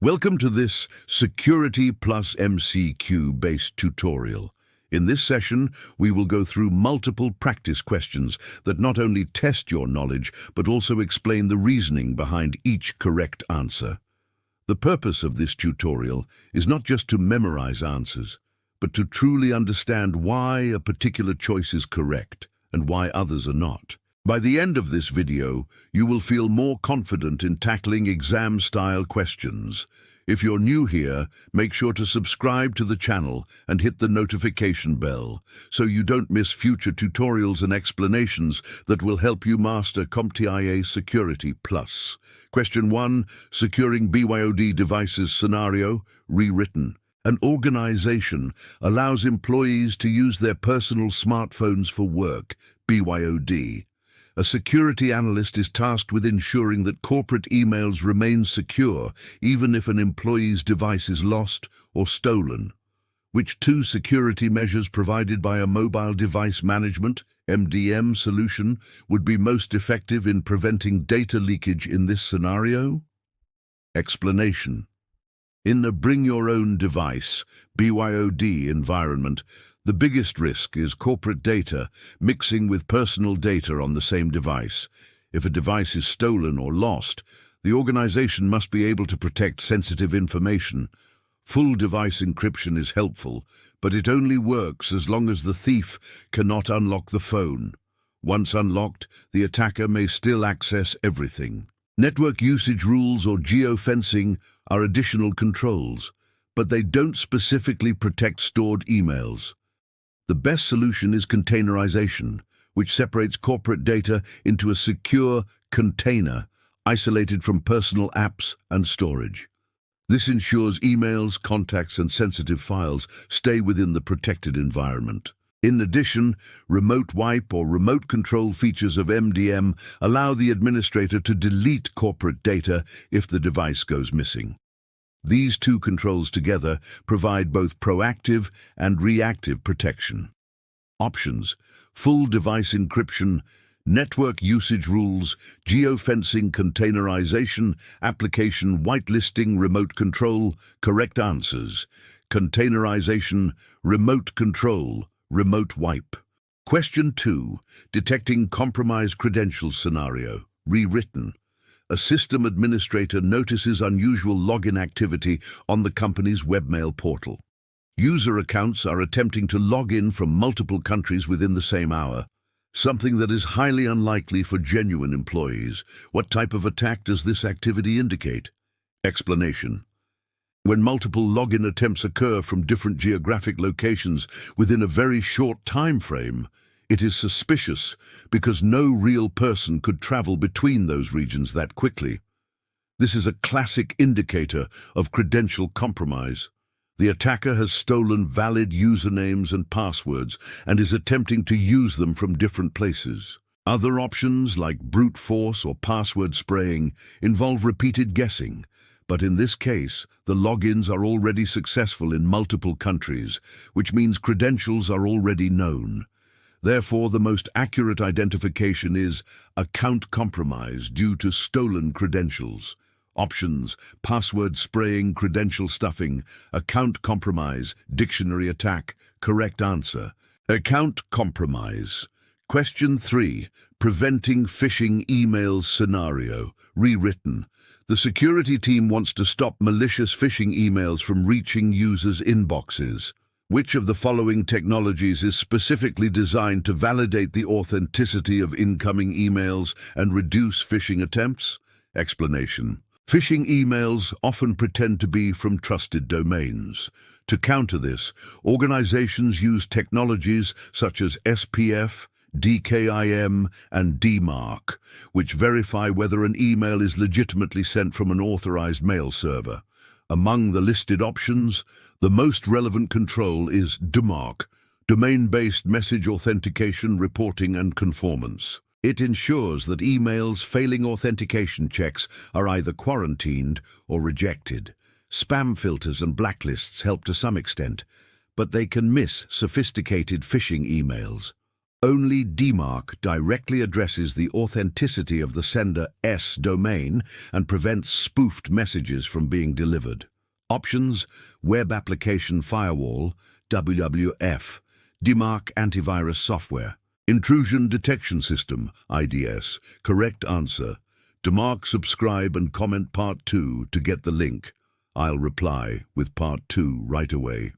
Welcome to this Security plus MCQ based tutorial. In this session, we will go through multiple practice questions that not only test your knowledge, but also explain the reasoning behind each correct answer. The purpose of this tutorial is not just to memorize answers, but to truly understand why a particular choice is correct and why others are not. By the end of this video, you will feel more confident in tackling exam-style questions. If you're new here, make sure to subscribe to the channel and hit the notification bell so you don't miss future tutorials and explanations that will help you master CompTIA Security Plus. Question 1. Securing BYOD devices scenario, rewritten. An organization allows employees to use their personal smartphones for work, BYOD. A security analyst is tasked with ensuring that corporate emails remain secure even if an employee's device is lost or stolen. Which two security measures provided by a mobile device management (MDM) solution would be most effective in preventing data leakage in this scenario? Explanation. In a bring-your-own-device (BYOD) environment, the biggest risk is corporate data mixing with personal data on the same device. If a device is stolen or lost, the organization must be able to protect sensitive information. Full device encryption is helpful, but it only works as long as the thief cannot unlock the phone. Once unlocked, the attacker may still access everything. Network usage rules or geofencing are additional controls, but they don't specifically protect stored emails. The best solution is containerization, which separates corporate data into a secure container, isolated from personal apps and storage. This ensures emails, contacts, and sensitive files stay within the protected environment. In addition, remote wipe or remote control features of MDM allow the administrator to delete corporate data if the device goes missing. These two controls together provide both proactive and reactive protection. Options: full device encryption, network usage rules, geofencing, containerization, application whitelisting, remote control. Correct answers: containerization, remote control, remote wipe. Question 2. Detecting compromised credentials scenario, rewritten. A system administrator notices unusual login activity on the company's webmail portal. User accounts are attempting to log in from multiple countries within the same hour, something that is highly unlikely for genuine employees. What type of attack does this activity indicate? Explanation. When multiple login attempts occur from different geographic locations within a very short time frame, it is suspicious because no real person could travel between those regions that quickly. This is a classic indicator of credential compromise. The attacker has stolen valid usernames and passwords and is attempting to use them from different places. Other options, like brute force or password spraying, involve repeated guessing. But in this case, the logins are already successful in multiple countries, which means credentials are already known. Therefore, the most accurate identification is account compromise due to stolen credentials. Options: password spraying, credential stuffing, account compromise, dictionary attack. Correct answer: account compromise. Question 3. Preventing phishing emails scenario, rewritten. The security team wants to stop malicious phishing emails from reaching users' inboxes. Which of the following technologies is specifically designed to validate the authenticity of incoming emails and reduce phishing attempts? Explanation. Phishing emails often pretend to be from trusted domains. To counter this, organizations use technologies such as SPF, DKIM, and DMARC, which verify whether an email is legitimately sent from an authorized mail server. Among the listed options, the most relevant control is DMARC, Domain-Based Message Authentication, Reporting and Conformance. It ensures that emails failing authentication checks are either quarantined or rejected. Spam filters and blacklists help to some extent, but they can miss sophisticated phishing emails. Only DMARC directly addresses the authenticity of the sender's domain and prevents spoofed messages from being delivered. Options: Web Application Firewall, WWF, DMARC Antivirus Software. Intrusion Detection System, IDS. Correct answer. DMARC, subscribe and comment Part 2 to get the link. I'll reply with Part 2 right away.